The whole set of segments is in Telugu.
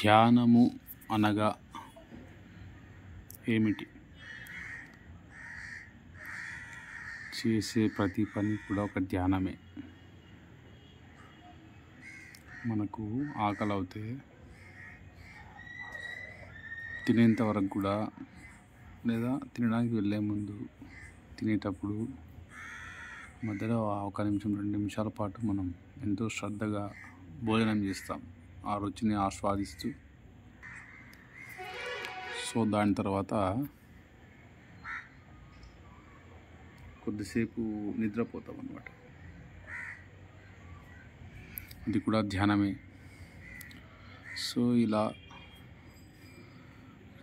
ధ్యానము అనగా ఏమిటి? చేసే ప్రతి పని కూడా ఒక ధ్యానమే. మనకు ఆకలి అవుతే తినేంత వరకు కూడా, లేదా తినడానికి వెళ్ళే ముందు, తినేటప్పుడు మధ్యలో ఒక నిమిషం 2 నిమిషాల పాటు మనం ఎంతో శ్రద్ధగా భోజనం చేస్తాం, ఆ రుచిని ఆస్వాదిస్తూ. సో దాని తర్వాత కొద్దిసేపు నిద్రపోతాం అన్నమాట. అది కూడా ధ్యానమే. సో ఇలా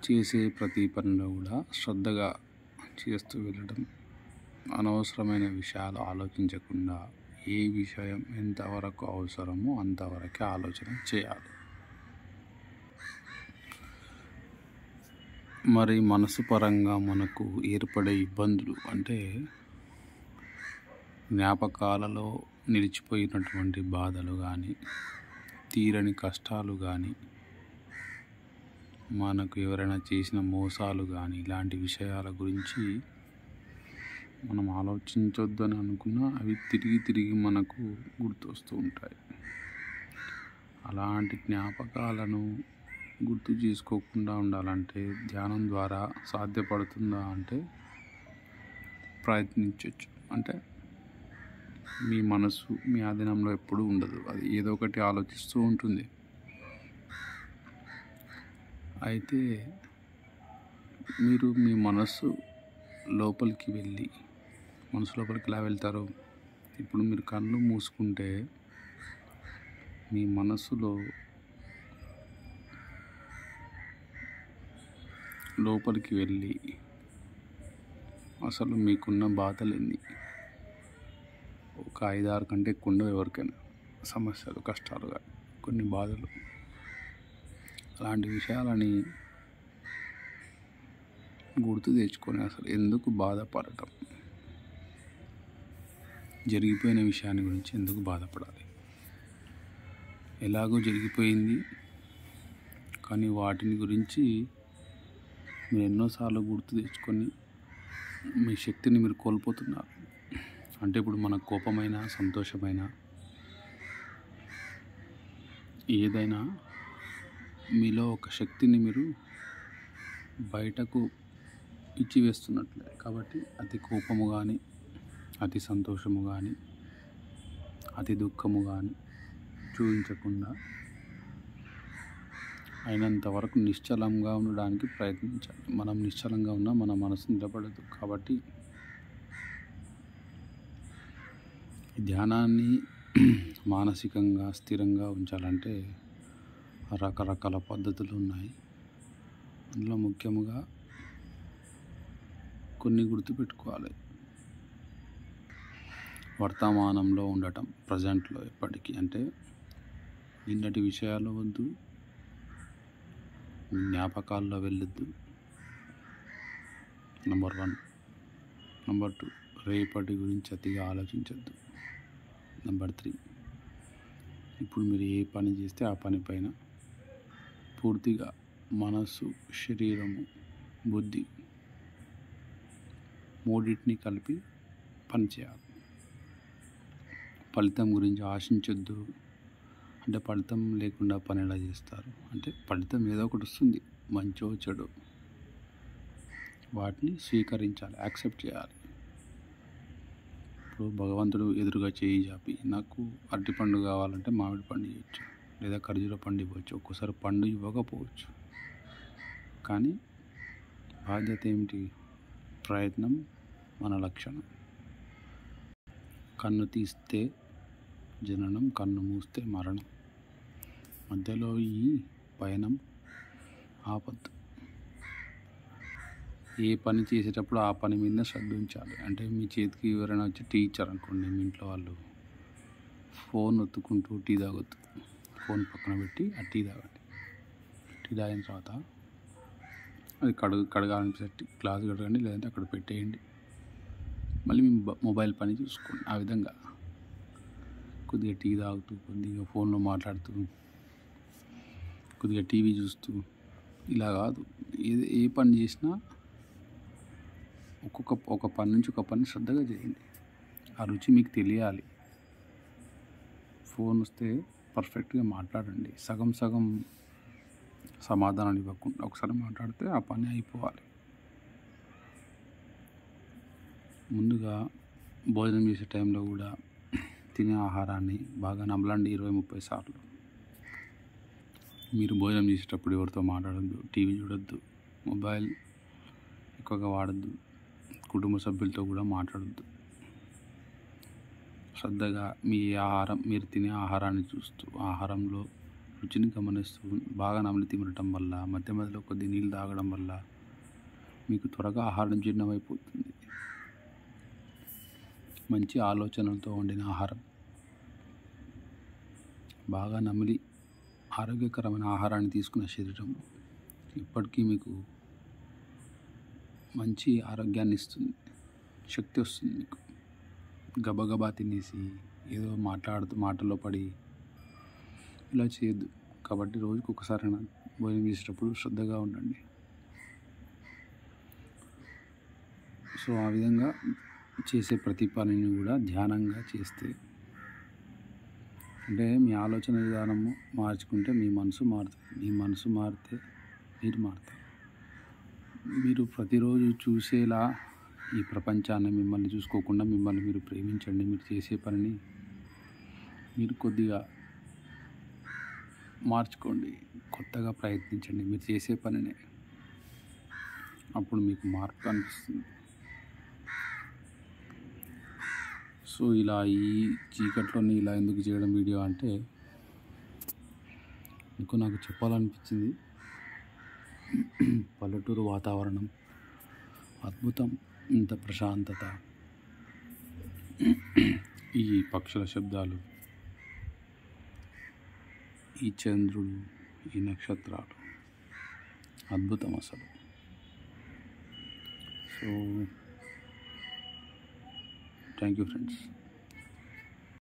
చేసే ప్రతి పనిలో కూడా శ్రద్ధగా చేస్తూ వెళ్ళడం, అనవసరమైన విషయాలు ఆలోచించకుండా ఏ విషయం ఎంతవరకు అవసరమో అంతవరకే ఆలోచన చేయాలి. మరి మనసు పరంగా మనకు ఏర్పడే ఇబ్బందులు అంటే జ్ఞాపకాలలో నిలిచిపోయినటువంటి బాధలు కానీ, తీరని కష్టాలు కానీ, మనకు ఎవరైనా చేసిన మోసాలు కానీ, ఇలాంటి విషయాల గురించి మనం ఆలోచించొద్దని అనుకున్నా అవి తిరిగి మనకు గుర్తొస్తూ ఉంటాయి. అలాంటి జ్ఞాపకాలను గుర్తు చేసుకోకుండా ఉండాలంటే ధ్యానం ద్వారా సాధ్యపడుతుందా అంటే ప్రయత్నించవచ్చు. అంటే మీ మనసు మీ ఆధీనంలో ఎప్పుడూ ఉండదు, అది ఏదో ఒకటి ఆలోచిస్తూ ఉంటుంది. అయితే మీరు మీ మనసు లోపలికి వెళ్ళి, మనసు లోపలికి ఎలా వెళ్తారు? ఇప్పుడు మీరు కళ్ళు మూసుకుంటే మీ మనసులో లోపలికి వెళ్ళి అసలు మీకున్న బాధలు ఎన్ని, ఒక 5-6 కంటే ఎక్కువ ఉండవు ఎవరికైనా, సమస్యలు, కష్టాలుగా కొన్ని బాధలు. అలాంటి విషయాలని గుర్తు తెచ్చుకొని అసలు ఎందుకు బాధపడటం, జరిగిపోయిన విషయాన్ని గురించి ఎందుకు బాధపడాలి? ఎలాగో జరిగిపోయింది, కానీ వాటిని గురించి మీరు ఎన్నోసార్లు గుర్తు తెచ్చుకొని మీ శక్తిని మీరు కోల్పోతున్నారు. అంటే ఇప్పుడు మన కోపమైన, సంతోషమైన, ఏదైనా మీలో ఒక శక్తిని మీరు బయటకు ఇచ్చివేస్తున్నట్లే. కాబట్టి అతి కోపము కానీ, అతి సంతోషము కానీ, అతి దుఃఖము కానీ చూపించకుండా అయినంత వరకు నిశ్చలంగా ఉండడానికి ప్రయత్నించాలి. మనం నిశ్చలంగా ఉన్నా మన మనసు నిలబడదు. కాబట్టి ధ్యానాన్ని మానసికంగా స్థిరంగా ఉంచాలంటే రకరకాల పద్ధతులు ఉన్నాయి. అందులో ముఖ్యంగా కొన్ని గుర్తుపెట్టుకోవాలి. వర్తమానంలో ఉండటం, ప్రజెంట్లో ఎప్పటికీ. అంటే నిన్నటి విషయాలు వద్దు, జ్ఞాపకాల్లో వెళ్ళొద్దు. నెంబర్ 1. నెంబర్ 2, రేపటి గురించి అతిగా ఆలోచించద్దు. నెంబర్ 3, ఇప్పుడు మీరు ఏ పని చేస్తే ఆ పని పైన పూర్తిగా మనసు, శరీరము, బుద్ధి మూడింటిని కలిపి పనిచేయాలి. ఫలితం గురించి ఆశించొద్దు. అంటే ఫలితం లేకుండా పని ఎలా చేస్తారు? అంటే ఫలితం ఏదో ఒకటి వస్తుంది, మంచో చెడు, వాటిని స్వీకరించాలి, యాక్సెప్ట్ చేయాలి. ఇప్పుడు భగవంతుడు ఎదురుగా చేయి చాపి నాకు అరటి పండు కావాలంటే మామిడి పండు ఇవ్వచ్చు, లేదా ఖర్జూర పండు ఇవ్వచ్చు. ఒక్కోసారి పండు ఇవ్వకపోవచ్చు, కానీ బాధ్యత ఏమిటి? ప్రయత్నం మన లక్షణం. కన్ను తీస్తే జననం, కన్ను మూస్తే మరణం. మధ్యలో ఈ పయనం ఆపద్దు. ఏ పని చేసేటప్పుడు ఆ పని మీద శ్రద్ధ ఉంచాలి. అంటే మీ చేతికి ఎవరైనా వచ్చి టీ ఇచ్చారు అనుకోండి, మీ ఇంట్లో వాళ్ళు ఫోన్ ఒత్తుకుంటూ టీ తాగొద్దు. ఫోన్ పక్కన పెట్టి ఆ టీ తాగండి. టీ తాగిన తర్వాత అది కడగాలనిపిస్తే గ్లాస్ కడగండి, లేదంటే అక్కడ పెట్టేయండి. మళ్ళీ మీ మొబైల్ పని చూసుకోండి. ఆ విధంగా కొద్దిగా టీ తాగుతూ, కొద్దిగా ఫోన్లో మాట్లాడుతూ కొద్దిగా టీవీ చూస్తూ ఇలా కాదు. ఏ పని చేసినా ఒక పని నుంచి ఒక పని శ్రద్ధగా చేయండి. ఆ రుచి మీకు తెలియాలి. ఫోన్ వస్తే పర్ఫెక్ట్గా మాట్లాడండి. సగం సగం సమాధానాలు ఇవ్వకుండా ఒకసారి మాట్లాడితే ఆ పని అయిపోవాలి. ముందుగా భోజనం చేసే టైంలో కూడా తినే ఆహారాన్ని బాగా నమలండి 20-30 సార్లు. మీరు భోజనం చేసేటప్పుడు ఎవరితో మాట్లాడద్దు, టీవీ చూడొద్దు, మొబైల్ ఎక్కువగా వాడద్దు, కుటుంబ సభ్యులతో కూడా మాట్లాడద్దు. శ్రద్ధగా మీరు తినే ఆహారాన్ని చూస్తూ ఆహారంలో రుచిని గమనిస్తూ బాగా నమిలి తినటం వల్ల, మధ్య మధ్యలో కొద్ది నీళ్ళు తాగడం వల్ల మీకు త్వరగా ఆహారం జీర్ణమైపోతుంది. మంచి ఆలోచనలతో వండిన ఆహారం, బాగా నమిలి ఆరోగ్యకరమైన ఆహారాన్ని తీసుకున్న శరీరం ఇప్పటికీ మీకు మంచి ఆరోగ్యాన్ని ఇస్తుంది, శక్తి వస్తుంది. మీకు గబగబా తినేసి ఏదో మాటల్లో పడి ఇలా చేయొద్దు. కాబట్టి రోజుకు ఒకసారైనా భోజనం చేసేటప్పుడు శ్రద్ధగా ఉండండి. సో ఆ విధంగా చేసే ప్రతి పనిని కూడా ధ్యానంగా చేస్తే, అంటే మీ ఆలోచన విధానము మార్చుకుంటే మీ మనసు మారుతుంది. మీ మనసు మారితే మీరు మారుతారు. మీరు ప్రతిరోజు చూసేలా ఈ ప్రపంచాన్ని మిమ్మల్ని చూసుకోకుండా మిమ్మల్ని మీరు ప్రేమించండి. మీరు చేసే పనిని మీరు కొద్దిగా మార్చుకోండి, కొత్తగా ప్రయత్నించండి మీరు చేసే పనిని. అప్పుడు మీకు మార్పు కనిపిస్తుంది. సో ఇలా ఈ చీకట్లోని ఇలా ఎందుకు చేయడం వీడియో అంటే, నాకు చెప్పాలనిపించింది. పల్లెటూరు వాతావరణం అద్భుతం. ఇంత ప్రశాంతత, ఈ పక్షుల శబ్దాలు, ఈ చంద్రుడు, ఈ నక్షత్రాలు అద్భుతం అసలు. So thank you friends.